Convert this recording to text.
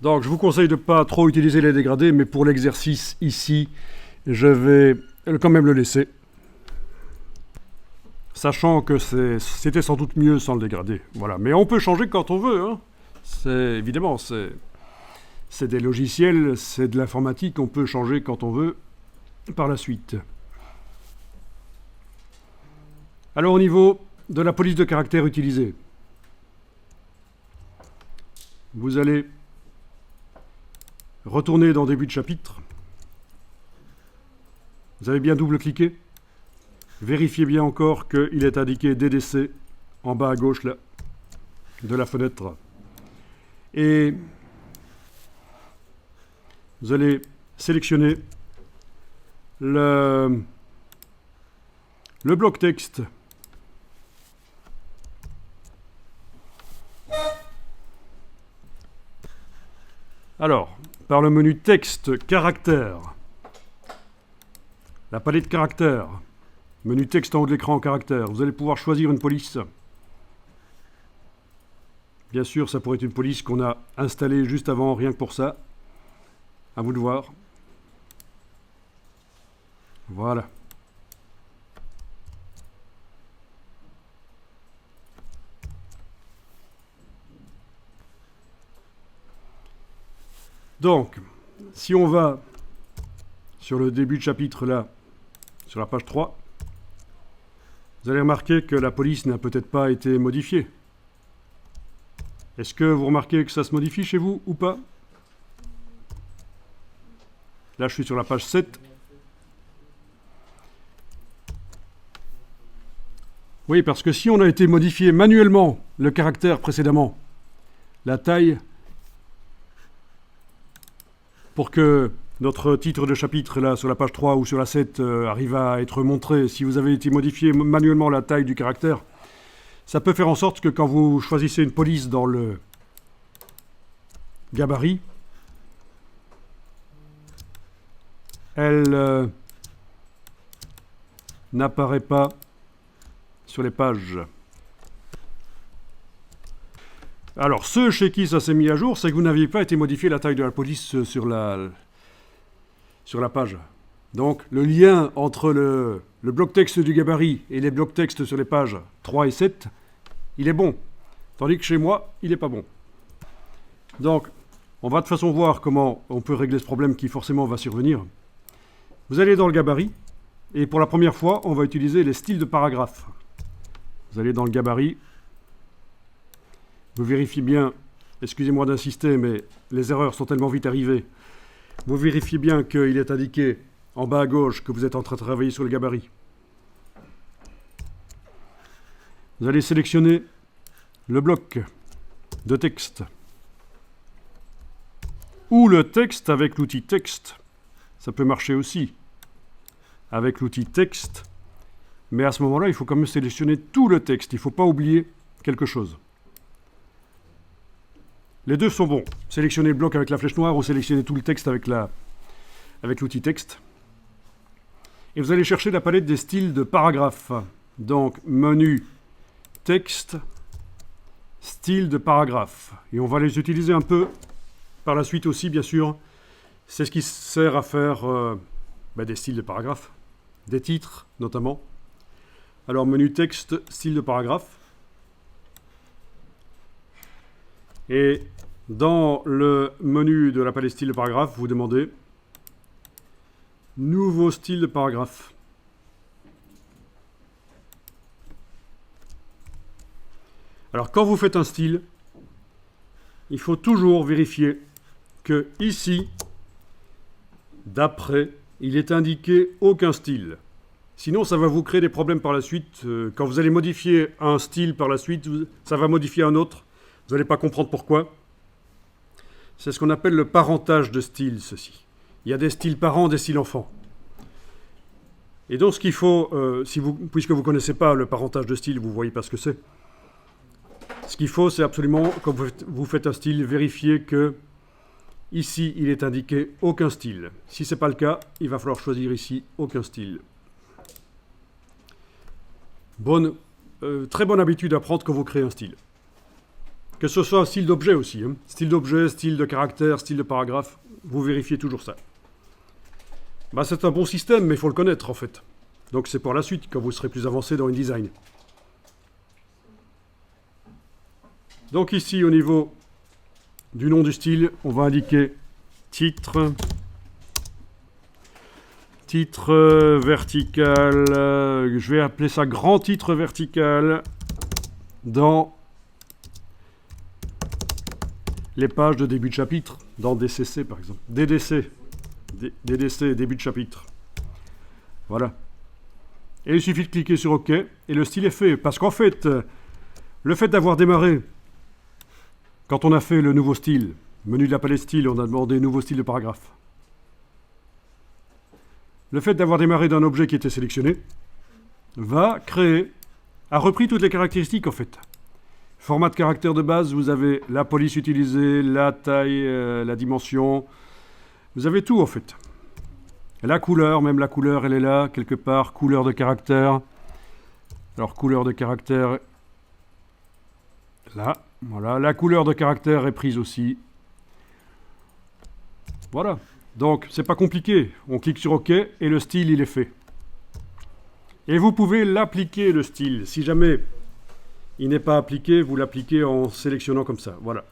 Donc je vous conseille de ne pas trop utiliser les dégradés, mais pour l'exercice ici, je vais quand même le laisser. Sachant que c'était sans doute mieux sans le dégradé. Voilà. Mais on peut changer quand on veut. Hein. Évidemment, c'est des logiciels, c'est de l'informatique, on peut changer quand on veut par la suite. Alors au niveau de la police de caractère utilisée, vous allez retourner dans début de chapitre. Vous avez bien double-cliqué. Vérifiez bien encore qu'il est indiqué DDC en bas à gauche là, de la fenêtre. Et vous allez sélectionner le bloc texte. Alors, par le menu texte, caractère, la palette caractère, menu texte en haut de l'écran en caractère, vous allez pouvoir choisir une police. Bien sûr, ça pourrait être une police qu'on a installée juste avant, rien que pour ça. À vous de voir. Voilà. Donc, si on va sur le début de chapitre là, sur la page 3, vous allez remarquer que la police n'a peut-être pas été modifiée. Est-ce que vous remarquez que ça se modifie chez vous ou pas? Là, je suis sur la page 7. Oui, parce que si on a été modifié manuellement le caractère précédemment, la taille, pour que notre titre de chapitre, là, sur la page 3 ou sur la 7, arrive à être montré, si vous avez été modifié manuellement la taille du caractère, ça peut faire en sorte que quand vous choisissez une police dans le gabarit, elle n'apparaît pas sur les pages. Alors, ceux chez qui ça s'est mis à jour, c'est que vous n'aviez pas été modifié la taille de la police sur la page. Donc, le lien entre le bloc texte du gabarit et les blocs texte sur les pages 3 et 7, il est bon. Tandis que chez moi, il n'est pas bon. Donc, on va de toute façon voir comment on peut régler ce problème qui forcément va survenir. Vous allez dans le gabarit, et pour la première fois, on va utiliser les styles de paragraphes. Vous allez dans le gabarit. Vous vérifiez bien, excusez-moi d'insister, mais les erreurs sont tellement vite arrivées. Vous vérifiez bien qu'il est indiqué en bas à gauche que vous êtes en train de travailler sur le gabarit. Vous allez sélectionner le bloc de texte ou le texte avec l'outil texte. Ça peut marcher aussi avec l'outil texte, mais à ce moment-là, il faut quand même sélectionner tout le texte. Il ne faut pas oublier quelque chose. Les deux sont bons. Sélectionnez le bloc avec la flèche noire ou sélectionnez tout le texte avec l'outil texte. Et vous allez chercher la palette des styles de paragraphes. Donc, menu texte, style de paragraphe. Et on va les utiliser un peu par la suite aussi, bien sûr. C'est ce qui sert à faire des styles de paragraphes, des titres notamment. Alors, menu texte, style de paragraphe. Et dans le menu de la palette style de paragraphe, vous demandez nouveau style de paragraphe. Alors quand vous faites un style, il faut toujours vérifier que ici, d'après, il est indiqué aucun style. Sinon, ça va vous créer des problèmes par la suite. Quand vous allez modifier un style par la suite, ça va modifier un autre. Vous n'allez pas comprendre pourquoi. C'est ce qu'on appelle le parentage de style, ceci. Il y a des styles parents, des styles enfants. Et donc, ce qu'il faut, puisque vous ne connaissez pas le parentage de style, vous ne voyez pas ce que c'est. Ce qu'il faut, c'est absolument, quand vous faites un style, vérifier que ici, il est indiqué aucun style. Si ce n'est pas le cas, il va falloir choisir ici aucun style. Très bonne habitude à prendre quand vous créez un style. Que ce soit un style d'objet aussi. Hein. Style d'objet, style de caractère, style de paragraphe. Vous vérifiez toujours ça. Bah, c'est un bon système, mais il faut le connaître en fait. Donc c'est pour la suite, quand vous serez plus avancé dans InDesign. Donc ici, au niveau du nom du style, on va indiquer titre. Titre vertical. Je vais appeler ça grand titre vertical dans les pages de début de chapitre, dans DCC par exemple. DDC, début de chapitre. Voilà. Et il suffit de cliquer sur OK et le style est fait. Parce qu'en fait, le fait d'avoir démarré, quand on a fait le nouveau style, menu de la palette style, on a demandé nouveau style de paragraphe. Le fait d'avoir démarré d'un objet qui était sélectionné a repris toutes les caractéristiques en fait. Format de caractère de base, vous avez la police utilisée, la taille, la dimension. Vous avez tout en fait. La couleur, même la couleur, elle est là, quelque part. Couleur de caractère. Alors, couleur de caractère. Là, voilà. La couleur de caractère est prise aussi. Voilà. Donc, c'est pas compliqué. On clique sur OK et le style, il est fait. Et vous pouvez l'appliquer, le style. Si jamais il n'est pas appliqué, vous l'appliquez en sélectionnant comme ça. Voilà.